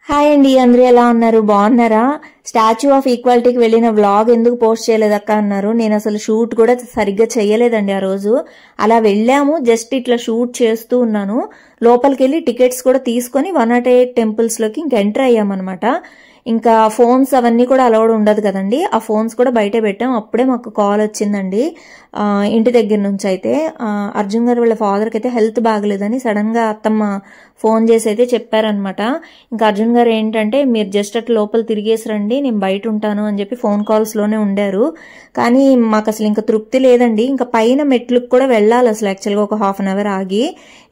Hi అండి, అందరూ ఎలా ఉన్నారు? బాగున్నారా? స్టాచ్యూ ఆఫ్ ఈక్వాలిటీకి వెళ్ళిన వ్లాగ్ ఎందుకు పోస్ట్ చేయలేదక్క అన్నారు. నేను అసలు షూట్ కూడా సరిగ్గా చేయలేదండి ఆ రోజు. అలా వెళ్ళాము, జస్ట్ ఇట్లా షూట్ చేస్తూ ఉన్నాను. లోపలికి వెళ్ళి టికెట్స్ కూడా తీసుకొని 108 టెంపుల్స్ లోకి ఇంకా ఎంటర్ అయ్యామన్నమాట. ఇంకా ఫోన్స్ అవన్నీ కూడా అలౌడ్ ఉండదు కదండి, ఆ ఫోన్స్ కూడా బయటే పెట్టాం. అప్పుడే మాకు కాల్ వచ్చిందండి ఇంటి దగ్గర నుంచి. అయితే అర్జున్ గారు వాళ్ళ ఫాదర్కి అయితే హెల్త్ బాగలేదని సడన్ గా అత్తమ్మ ఫోన్ చేసి అయితే చెప్పారనమాట. ఇంకా అర్జున్ గారు ఏంటంటే, మీరు జస్ట్ అట్లా లోపల తిరిగేసి రండి, నేను బయట ఉంటాను అని చెప్పి ఫోన్ కాల్స్ లోనే ఉండారు. కానీ మాకు అసలు ఇంకా తృప్తి లేదండి. ఇంకా పైన మెట్లకు కూడా వెళ్ళాలి అసలు యాక్చువల్గా ఒక హాఫ్ అన్ అవర్ ఆగి.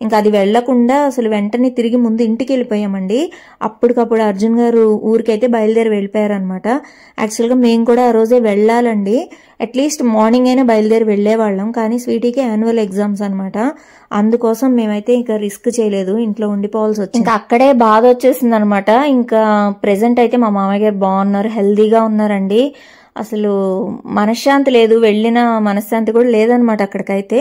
ఇంకా అది వెళ్లకుండా అసలు వెంటనే తిరిగి ముందు ఇంటికి వెళ్ళిపోయామండి. అప్పటికప్పుడు అర్జున్ గారు ఊరికైతే బయలుదేరి వెళ్ళిపోయారనమాట. యాక్చువల్గా మేము కూడా ఆ రోజే వెళ్ళాలండి, అట్లీస్ట్ మార్నింగ్ అయినా బయలుదేరి వెళ్లేవాళ్ళం. కానీ స్వీటీకి యాన్యువల్ ఎగ్జామ్స్ అనమాట, అందుకోసం మేమైతే ఇంకా రిస్క్ చేయలేదు, ఇంట్లో ఉండిపోవాల్సి వచ్చింది. ఇంకా అక్కడే బాధ వచ్చేసింది అనమాట. ఇంకా ప్రెసెంట్ అయితే మా మామయ్య గారు బాగున్నారు, హెల్దీగా ఉన్నారండి. అసలు మనశ్శాంతి లేదు, వెళ్ళిన మనశ్శాంతి కూడా లేదనమాట అక్కడికైతే.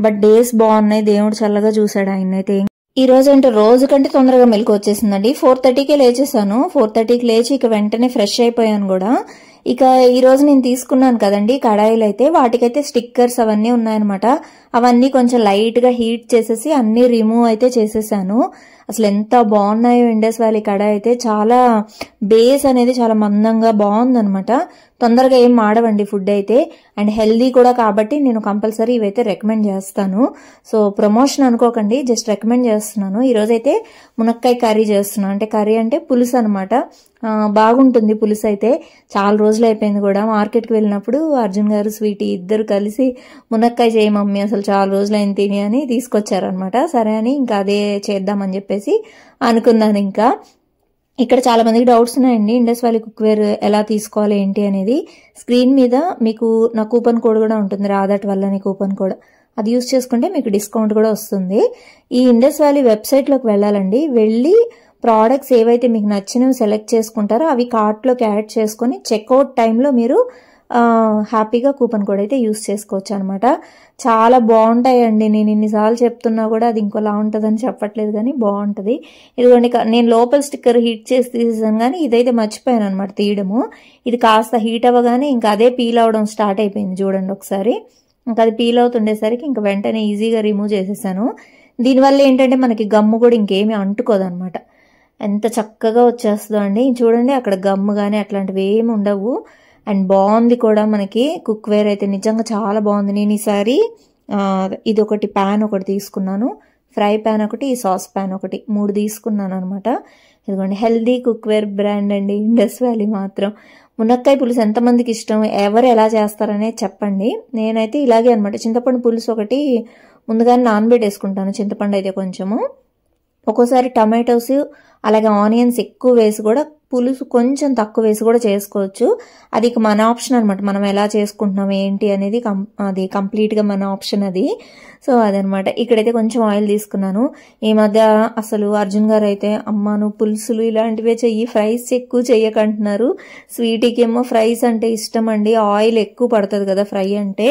బట్ డేస్ బాగున్నాయి, దేవుడు చల్లగా చూశాడు ఆయనైతే. ఈ రోజు అంటే రోజు కంటే తొందరగా మెలకు వచ్చేసిందండి. 4:30కే లేచేసాను. 4:30కి లేచి ఇక వెంటనే ఫ్రెష్ అయిపోయాను కూడా. ఇక ఈ రోజు నేను తీసుకున్నాను కదండి కడాయిలు, అయితే వాటికైతే స్టిక్కర్స్ అవన్నీ ఉన్నాయన్నమాట. అవన్నీ కొంచెం లైట్ గా హీట్ చేసేసి అన్ని రిమూవ్ అయితే చేసేసాను. అసలు ఎంత బాగున్నాయో ఇండస్ వ్యాలీ కడాయి అయితే. చాలా బేస్ అనేది చాలా మందంగా బాగుందనమాట. తొందరగా ఏం మాడవండి ఫుడ్ అయితే, అండ్ హెల్దీ కూడా కాబట్టి నేను కంపల్సరీ ఇవైతే రికమెండ్ చేస్తాను. సో ప్రమోషన్ అనుకోకండి, జస్ట్ రికమెండ్ చేస్తున్నాను. ఈ రోజైతే మునక్కాయ కర్రీ చేస్తున్నాను. అంటే కర్రీ అంటే పులుసు అనమాట. బాగుంటుంది పులుసు అయితే. చాలా రోజులు అయిపోయింది కూడా. మార్కెట్కి వెళ్ళినప్పుడు అర్జున్ గారు స్వీటీ ఇద్దరు కలిసి మునక్కాయ చేయి మమ్మీ, అసలు చాలా రోజులైంది తిని అని తీసుకొచ్చారనమాట. సరే అని ఇంకా అదే చేద్దామని చెప్పేసి అనుకున్నాను. ఇంకా ఇక్కడ చాలా మందికి డౌట్స్ ఉన్నాయండి, ఇండస్ వ్యాలీ కుక్వేర్ ఎలా తీసుకోవాలి ఏంటి అనేది. స్క్రీన్ మీద మీకు నా కూపన్ కోడ్ కూడా ఉంటుంది, రాదట్ వల్ల అనే కూపన్ కోడ్. అది యూజ్ చేసుకుంటే మీకు డిస్కౌంట్ కూడా వస్తుంది. ఈ ఇండస్ వ్యాలీ వెబ్సైట్లోకి వెళ్ళాలండి. వెళ్ళి ప్రోడక్ట్స్ ఏవైతే మీకు నచ్చినవి సెలెక్ట్ చేసుకుంటారో అవి కార్ట్లోకి యాడ్ చేసుకొని చెక్అవుట్ టైంలో మీరు హ్యాపీగా కూపన్ కోడ్ అయితే యూజ్ చేసుకోవచ్చు అనమాట. చాలా బాగుంటాయండి. నేను ఇన్నిసార్లు చెప్తున్నా కూడా అది ఇంకోలా ఉంటుందని చెప్పట్లేదు, కానీ బాగుంటుంది. ఇదిగోండి, నేను లోపల స్టిక్కర్ హీట్ చేసి తీసేసాను, కానీ ఇదైతే మర్చిపోయాను అనమాట తీయడము. ఇది కాస్త హీట్ అవ్వగానే ఇంకా అదే పీల్ అవడం స్టార్ట్ అయిపోయింది, చూడండి ఒకసారి. ఇంకా అది పీల్ అవుతుండేసరికి ఇంకా వెంటనే ఈజీగా రిమూవ్ చేసేసాను. దీనివల్ల ఏంటంటే మనకి గమ్ము కూడా ఇంకేమీ అంటుకోదనమాట. ఎంత చక్కగా వచ్చేస్తుందో అండి. చూడండి, అక్కడ గమ్ము కానీ అట్లాంటివి ఏమి ఉండవు. అండ్ బాగుంది కూడా మనకి కుక్వేర్ అయితే, నిజంగా చాలా బాగుంది. నేను ఈసారి ఇది ఒకటి ప్యాన్ ఒకటి తీసుకున్నాను, ఫ్రై ప్యాన్ ఒకటి, సాస్ ప్యాన్ ఒకటి, 3 తీసుకున్నాను అనమాట. ఇదిగోండి, హెల్దీ కుక్వేర్ బ్రాండ్ అండి ఇండస్ వ్యాలీ మాత్రం. మునక్కాయ పులుసు ఎంతమందికి ఇష్టం, ఎవరు ఎలా చేస్తారనే చెప్పండి. నేనైతే ఇలాగే అనమాట. చింతపండు పులుసు ఒకటి ముందుగానే నానబెట్టేసుకుంటాను, చింతపండు అయితే కొంచెము. ఒక్కోసారి టమాటోస్ అలాగే ఆనియన్స్ ఎక్కువ వేసి కూడా పులుసు కొంచెం తక్కువ వేసి కూడా చేసుకోవచ్చు. అది మన ఆప్షన్ అనమాట, మనం ఎలా చేసుకుంటున్నాం ఏంటి అనేది అది కంప్లీట్గా మన ఆప్షన్ అది. సో అదనమాట. ఇక్కడైతే కొంచెం ఆయిల్ తీసుకున్నాను. ఈ మధ్య అసలు అర్జున్ గారు అయితే, అమ్మ నువ్వు పులుసులు ఇలాంటివే చెయ్యి, ఫ్రైస్ ఎక్కువ చెయ్యకంటున్నారు. స్వీటీకి ఏమో ఫ్రైస్ అంటే ఇష్టం అండి, ఆయిల్ ఎక్కువ పడుతుంది కదా ఫ్రై అంటే.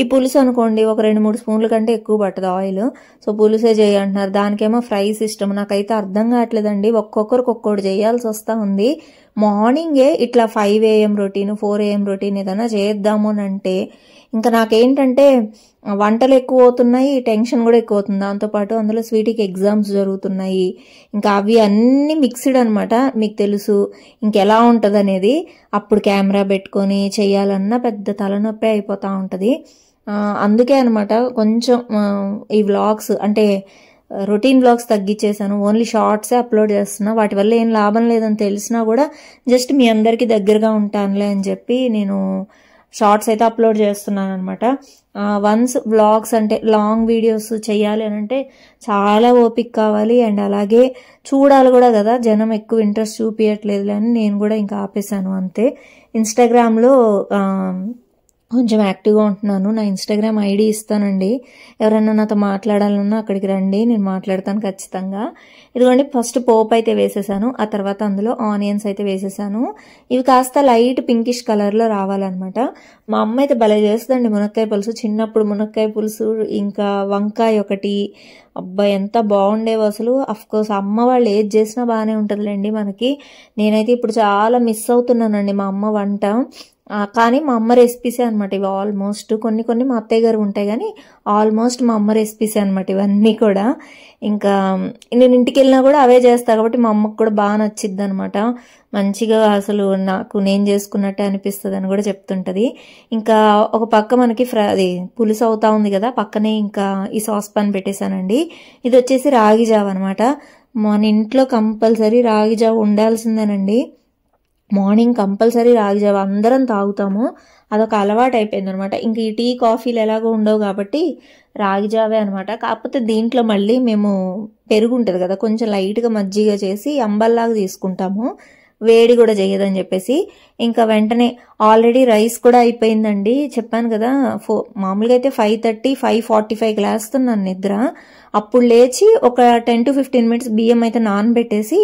ఈ పులుసు అనుకోండి ఒక 2-3 స్పూన్ల కంటే ఎక్కువ పడుతుంది ఆయిల్. సో పులుసే చేయంటున్నారు, దానికేమో ఫ్రైస్ ఇష్టం. నాకైతే అర్థం కావట్లేదండి, ఒక్కొక్కరికి ఒక్కొక్కటి చేయాల్సి వస్తా ఉంది. మార్నింగే ఇట్లా 5 AM రొటీన్, 4 AM రొటీన్ ఏదైనా చేద్దాము అని అంటే ఇంకా నాకేంటంటే వంటలు ఎక్కువ అవుతున్నాయి, టెన్షన్ కూడా ఎక్కువ అవుతుంది. దాంతోపాటు అందులో స్వీటీకి ఎగ్జామ్స్ జరుగుతున్నాయి. ఇంకా అవి అన్ని మిక్స్డ్ అనమాట, మీకు తెలుసు ఇంకెలా ఉంటుంది అనేది. అప్పుడు కెమెరా పెట్టుకొని చెయ్యాలన్నా పెద్ద తలనొప్పి అయిపోతూ ఉంటుంది. అందుకే అనమాట కొంచెం ఈ వ్లాగ్స్ అంటే రొటీన్ వ్లాగ్స్ తగ్గించేసాను, ఓన్లీ షార్ట్సే అప్లోడ్ చేస్తున్నా. వాటి వల్ల ఏం లాభం లేదని తెలిసినా కూడా జస్ట్ మీ అందరికీ దగ్గరగా ఉంటానులే అని చెప్పి నేను షార్ట్స్ అయితే అప్లోడ్ చేస్తున్నాను అనమాట. వన్స్ వ్లాగ్స్ అంటే లాంగ్ వీడియోస్ చేయాలి అని అంటే చాలా ఓపిక కావాలి, అండ్ అలాగే చూడాలి కూడా కదా. జనం ఎక్కువ ఇంట్రెస్ట్ చూపించట్లేదు అని నేను కూడా ఇంకా ఆపేశాను అంతే. ఇన్స్టాగ్రామ్లో కొంచెం యాక్టివ్గా ఉంటున్నాను. నా ఇన్స్టాగ్రామ్ ఐడి ఇస్తానండి, ఎవరైనా నాతో మాట్లాడాలన్నా అక్కడికి రండి, నేను మాట్లాడతాను ఖచ్చితంగా. ఇదిగోండి ఫస్ట్ పోపు అయితే వేసేసాను, ఆ తర్వాత అందులో ఆనియన్స్ అయితే వేసేసాను. ఇవి కాస్త లైట్ పింకిష్ కలర్లో రావాలన్నమాట. మా అమ్మ అయితే భలే చేస్తుందండి మునక్కాయ పులుసు. చిన్నప్పుడు మునక్కాయ పులుసు ఇంకా వంకాయ ఒకటి, అబ్బాయి ఎంత బాగుండేవి అసలు. అఫ్కోర్స్ అమ్మ వాళ్ళు ఏది చేసినా బాగానే ఉంటుందిలేండి మనకి. నేనైతే ఇప్పుడు చాలా మిస్ అవుతున్నానండి మా అమ్మ వంట. కానీ మా అమ్మ రెసిపీసే అనమాట ఇవి ఆల్మోస్ట్. కొన్ని కొన్ని మా అత్తయ్య గారు ఉంటాయి కానీ ఆల్మోస్ట్ మా అమ్మ రెసిపీసే అనమాట ఇవన్నీ కూడా. ఇంకా నేను ఇంటికి వెళ్ళినా కూడా అవే చేస్తాను కాబట్టి మా అమ్మకు కూడా బాగా నచ్చిద్ది అనమాట. మంచిగా అసలు నాకు నేను చేసుకున్నట్టే అనిపిస్తుంది అని కూడా చెప్తుంటది. ఇంకా ఒక పక్క మనకి అది పులుసు అవుతా ఉంది కదా, పక్కనే ఇంకా ఈ సాస్ పాన్ పెట్టేశానండి. ఇది వచ్చేసి రాగి జావ అనమాట. మన ఇంట్లో కంపల్సరీ రాగి జావ ఉండాల్సిందేనండి. మార్నింగ్ కంపల్సరీ రాగి జావ అందరం తాగుతాము, అదొక అలవాటు అయిపోయింది అనమాట. ఇంక ఈ టీ కాఫీలు ఎలాగో ఉండవు కాబట్టి రాగి జావే అనమాట. కాకపోతే దీంట్లో మళ్ళీ మేము పెరుగు ఉంటుంది కదా, కొంచెం లైట్గా మజ్జిగ చేసి అంబల్లాగా తీసుకుంటాము, వేడి కూడా చేయదని చెప్పేసి. ఇంకా వెంటనే ఆల్రెడీ రైస్ కూడా అయిపోయిందండి. చెప్పాను కదా మామూలుగా అయితే 5:30, 5:45 లేస్తున్నాను నిద్ర. అప్పుడు లేచి ఒక 10 to 15 minutes బియ్యం అయితే నానబెట్టేసి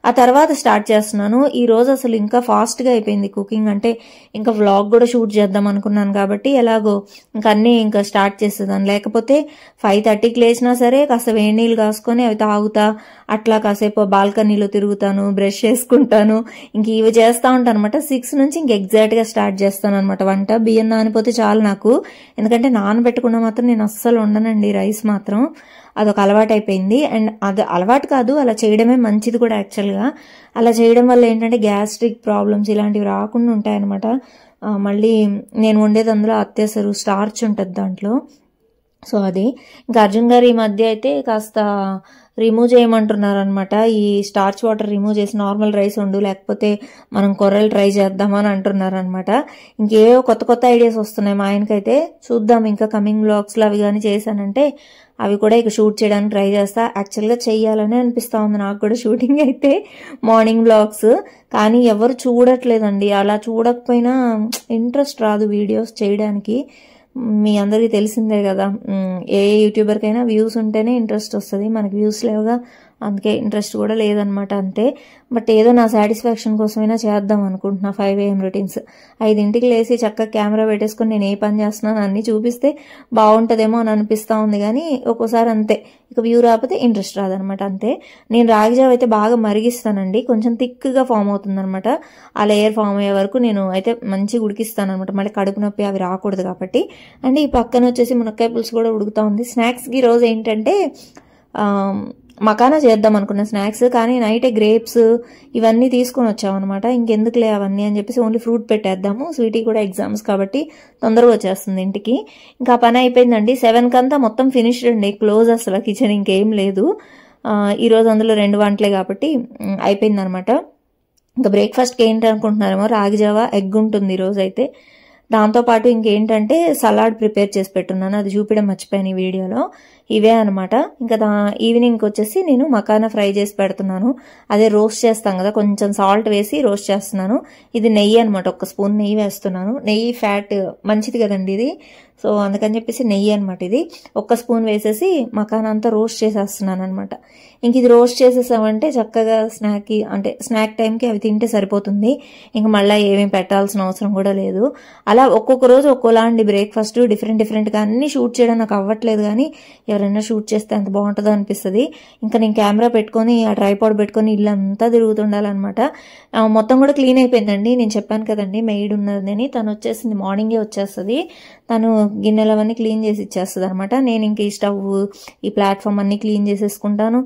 ఆ తర్వాత స్టార్ట్ చేస్తున్నాను. ఈ రోజు అసలు ఇంకా ఫాస్ట్గా అయిపోయింది కుకింగ్. అంటే ఇంకా వ్లాగ్ కూడా షూట్ చేద్దాం అనుకున్నాను కాబట్టి ఎలాగో ఇంకా అన్నీ ఇంకా స్టార్ట్ చేసేదాన్ని. లేకపోతే 5:30కి లేచినా సరే కాస్త వేడి నీళ్ళు కాసుకొని అవి తాగుతా, అట్లా కాసేపు బాల్కనీలో తిరుగుతాను, బ్రష్ చేసుకుంటాను, ఇంక ఇవి చేస్తూ ఉంటాను అనమాట. 6 నుంచి ఇంక ఎగ్జాక్ట్గా స్టార్ట్ చేస్తాను అనమాట వంట. బియ్యం నానిపోతే చాలు నాకు, ఎందుకంటే నానబెట్టుకున్న మాత్రం నేను అస్సలు ఉండనండి రైస్ మాత్రం. అదొక అలవాటు అయిపోయింది. అండ్ అది అలవాటు కాదు, అలా చేయడమే మంచిది కూడా యాక్చువల్గా. అలా చేయడం వల్ల ఏంటంటే గ్యాస్ట్రిక్ ప్రాబ్లమ్స్ ఇలాంటివి రాకుండా ఉంటాయన్నమాట. మళ్ళీ నేను వండేది అందులో అత్యవసర స్టార్చ్ ఉంటుంది దాంట్లో. సో అది ఇంకా అర్జున్ గారు ఈ మధ్య అయితే కాస్త రిమూవ్ చేయమంటున్నారు అనమాట. ఈ స్టార్చ్ వాటర్ రిమూవ్ చేసి నార్మల్ రైస్ వండు, లేకపోతే మనం కొర్రలు ట్రై చేద్దామని అంటున్నారు అనమాట. ఇంకేవో కొత్త కొత్త ఐడియాస్ వస్తున్నాయి మా ఆయనకైతే. చూద్దాం ఇంకా కమింగ్ వ్లాగ్స్లో అవి కానీ చేశానంటే అవి కూడా ఇక షూట్ చేయడానికి ట్రై చేస్తా. యాక్చువల్గా చెయ్యాలని అనిపిస్తూ ఉంది నాకు కూడా షూటింగ్ అయితే, మార్నింగ్ వ్లాగ్స్. కానీ ఎవరు చూడట్లేదండి. అలా చూడకపోయినా ఇంట్రెస్ట్ రాదు వీడియోస్ చేయడానికి. మీ అందరికీ తెలిసిందే కదా, ఏ యూట్యూబర్కైనా వ్యూస్ ఉంటేనే ఇంట్రెస్ట్ వస్తుంది. మనకి వ్యూస్ లేవుగా, అందుకే ఇంట్రెస్ట్ కూడా లేదనమాట అంతే. బట్ ఏదో నా సాటిస్ఫాక్షన్ కోసమైనా చేద్దాం అనుకుంటున్నా. 5 AM రొటీన్స్ 5ంటికి లేచి చక్కగా కెమెరా పెట్టేసుకొని నేను ఏ పని చేస్తున్నాను అన్నీ చూపిస్తే బాగుంటుందేమో అని అనిపిస్తూ ఉంది. కానీ ఒక్కోసారి అంతే, ఇక వ్యూ రాకపోతే ఇంట్రెస్ట్ రాదనమాట అంతే. నేను రాగి జావ అయితే బాగా మరిగిస్తానండి, కొంచెం థిక్గా ఫామ్ అవుతుంది అనమాట. ఆ లేయర్ ఫామ్ అయ్యే వరకు నేను అయితే మంచిగా ఉడికిస్తాను అనమాట, మళ్ళీ కడుపు నొప్పి అవి రాకూడదు కాబట్టి. అండ్ ఈ పక్కన వచ్చేసి మునక్కాయ పులుసు కూడా ఉడుకుతూ ఉంది. స్నాక్స్కి రోజు ఏంటంటే మకానా చేద్దాం అనుకున్న స్నాక్స్, కానీ నైటే గ్రేప్స్ ఇవన్నీ తీసుకొని వచ్చామన్నమాట. ఇంకెందుకులే అవన్నీ అని చెప్పేసి ఓన్లీ ఫ్రూట్ పెట్టేద్దాము. స్వీటీ కూడా ఎగ్జామ్స్ కాబట్టి తొందరగా వచ్చేస్తుంది ఇంటికి. ఇంకా పని అయిపోయిందండి. 7 కంతా మొత్తం ఫినిష్డ్ అండి, క్లోజ్ అసలు కిచెన్ ఇంకేం లేదు. ఈరోజు అందులో 2 వంటలే కాబట్టి అయిపోయింది అనమాట. ఇంకా బ్రేక్ఫాస్ట్కి ఏంటి అనుకుంటున్నారేమో, రాగి జావ ఎగ్ ఉంటుంది ఈరోజు అయితే. దాంతోపాటు ఇంకేంటంటే సలాడ్ ప్రిపేర్ చేసి పెట్టున్నాను, అది చూపించడం మర్చిపోయాను ఈ వీడియోలో. ఇవే అనమాట. ఇంకా ఈవినింగ్కి వచ్చేసి నేను మకానా ఫ్రై చేసి పెడుతున్నాను. అదే రోస్ట్ చేస్తాం కదా, కొంచెం సాల్ట్ వేసి రోస్ట్ చేస్తున్నాను. ఇది నెయ్యి అనమాట, 1 స్పూన్ నెయ్యి వేస్తున్నాను. నెయ్యి ఫ్యాట్ మంచిది కదండి ఇది, సో అందుకని చెప్పేసి నెయ్యి అనమాట. ఇది 1 స్పూన్ వేసేసి మకానా అంతా రోస్ట్ చేసేస్తున్నాను అనమాట. ఇంక ఇది రోస్ట్ చేసేసామంటే చక్కగా స్నాక్ టైంకి అవి తింటే సరిపోతుంది. ఇంక మళ్ళీ ఏమేమి పెట్టాల్సిన అవసరం కూడా లేదు. అలా ఒక్కొక్క రోజు ఒక్కోలాంటి బ్రేక్ఫాస్ట్ డిఫరెంట్గా అన్ని షూట్ చేయడం నాకు అవ్వట్లేదు, కానీ ఎవరైనా షూట్ చేస్తే ఎంత బాగుంటుందో అనిపిస్తుంది. ఇంకా నేను కెమెరా పెట్టుకొని ఆ ట్రైపాడ్ పెట్టుకొని ఇల్లంతా తిరుగుతుండాలన్నమాట. మొత్తం కూడా క్లీన్ అయిపోయిందండి. నేను చెప్పాను కదండి మెయిడ్ ఉన్నదని, తను వచ్చేసింది, మార్నింగే వచ్చేస్తుంది. తను గిన్నెలు అవన్నీ క్లీన్ చేసి ఇచ్చేస్తుంది అనమాట. నేను ఇంక ఈ స్టవ్ ఈ ప్లాట్ఫామ్ అన్నీ క్లీన్ చేసేసుకుంటాను.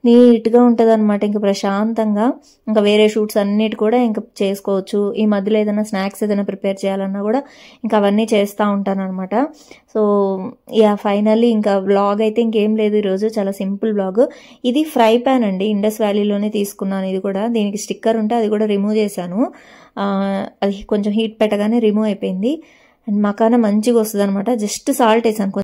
నీట్గా ఉంటుంది అనమాట. ఇంకా ప్రశాంతంగా ఇంకా వేరే షూట్స్ అన్నిటి కూడా ఇంకా చేసుకోవచ్చు. ఈ మధ్యలో ఏదైనా స్నాక్స్ ఏదైనా ప్రిపేర్ చేయాలన్నా కూడా ఇంకా అవన్నీ చేస్తూ ఉంటాను అనమాట. సో ఫైనల్లీ ఇంకా వ్లాగ్ అయితే ఇంకేం లేదు ఈరోజు, చాలా సింపుల్ వ్లాగ్. ఇది ఫ్రై ప్యాన్ అండి, ఇండస్ వ్యాలీలోనే తీసుకున్నాను. ఇది కూడా దీనికి స్టిక్కర్ ఉంటే అది కూడా రిమూవ్ చేశాను. అది కొంచెం హీట్ పెట్టగానే రిమూవ్ అయిపోయింది. అండ్ మకానా మంచిగా వస్తుంది అనమాట. జస్ట్ సాల్ట్ వేసాను.